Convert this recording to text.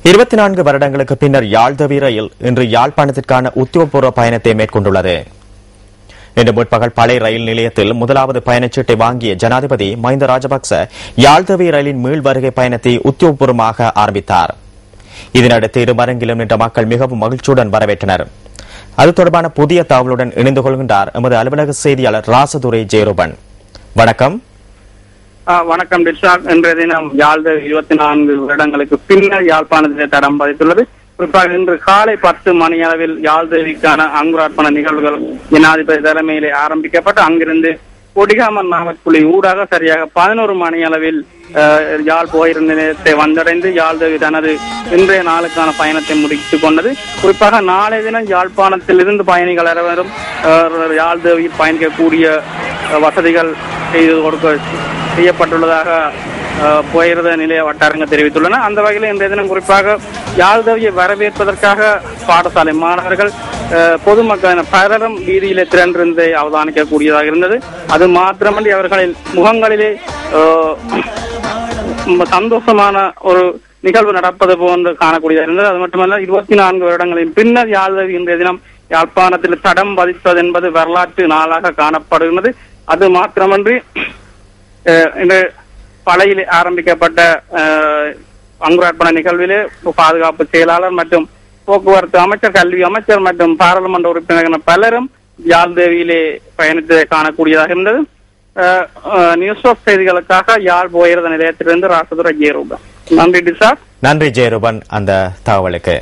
24 வருடங்களுக்கு பின்னர் யாழ்தவி ரயில் இன்று யாழ்ப்பாணத்திற்கான உத்தியோகபூர்வ பயணத்தை மேற்கொண்டுள்ளது. இன்று முற்பகல் பழைய ரயில் நிலையத்தில் முதலாவது பயணச்சீட்டை வாங்கிய ஜனாதிபதி மஹிந்த ராஜபக்ச யாழ்தவி ரயிலின் மீள் வருகை பயணத்தை உத்தியோகபூர்வமாக ஆரம்பித்தார். இதனடுத்து இருமரங்கிலும் நின்ற மக்கள் மிகவும் மகிழ்ச்சியுடன் வரவேற்றனர். அது தொடர்பான புதிய தகவலுடன் இணைந்து கொள்கின்றார் எமது அலுவலக செய்தியாளர் ராசதுரை ஜெயரூபன். வணக்கம். வணக்கம் டிஷாக். இன்றைய தினம் யாழ்தவி 24 வருடங்களுக்கு பின்னர் யாழ்ப்பாணத்தில் தடம் பதித்துள்ளது. குறிப்பாக இன்று காலை 10 மணி அளவில் யாழ்தவிக்கான அங்குரார்ப்பண நிகழ்வுகள் ஜனாதிபதி தலைமையிலே ஆரம்பிக்கப்பட்டு அங்கிருந்து கொடிகாமன் நாவற்குழி ஊடாக சரியாக 11 மணி அளவில் யாழ் போயிருந்த நிலையத்தை வந்தடைந்து யாழ்தவி தனது இன்றைய நாளுக்கான பயணத்தை முடித்துக் கொண்டது. குறிப்பாக நாளைய தினம் யாழ்ப்பாணத்தில் இருந்து பயணிகள் அனைவரும் யாழ்தவியில் பயணிக்கக்கூடிய வசதிகள் செய்யப்பட்டுள்ளதாக போயிருந்த நிலைய வட்டாரங்கள் தெரிவித்துள்ளன. அந்த வகையில் இன்றைய தினம் குறிப்பாக யாழ்தவியை வரவேற்பதற்காக பாடசாலை மாணவர்கள் பொதுமக்கள் பலரும் வீதியிலே திரண்டிருந்ததை அவதானிக்கக்கூடியதாக இருந்தது. அது மாத்திரமன்றி அவர்களின் முகங்களிலே சந்தோஷமான ஒரு நிகழ்வு நடப்பது போன்று காணக்கூடியதாக இருந்தது. அது மட்டுமல்ல 24 வருடங்களின் பின்னர் யாழ்தவி இன்றைய தினம் யாழ்ப்பாணத்தில் தடம் பதிப்பது என்பது வரலாற்று நாளாக காணப்படுகிறது. அது மாத்திரமன்றி இன்று பழையில் ஆரம்பிக்கப்பட்ட அங்குரார்ப்பண நிகழ்விலே பாதுகாப்பு செயலாளர் மற்றும் போக்குவரத்து அமைச்சர், கல்வி அமைச்சர் மற்றும் பாராளுமன்ற உறுப்பினர்கள் பலரும் யாழ்தேவியிலே பயணித்ததை காணக்கூடியதாக இருந்தது. நியூஸ் ஆஃப் செய்திகளுக்காக யாழ் போயிருந்த நிலையத்திலிருந்து ராசதுரை ஜெயரூபன். நன்றி டிசார். நன்றி ஜெயரூபன் அந்த தகவலுக்கு.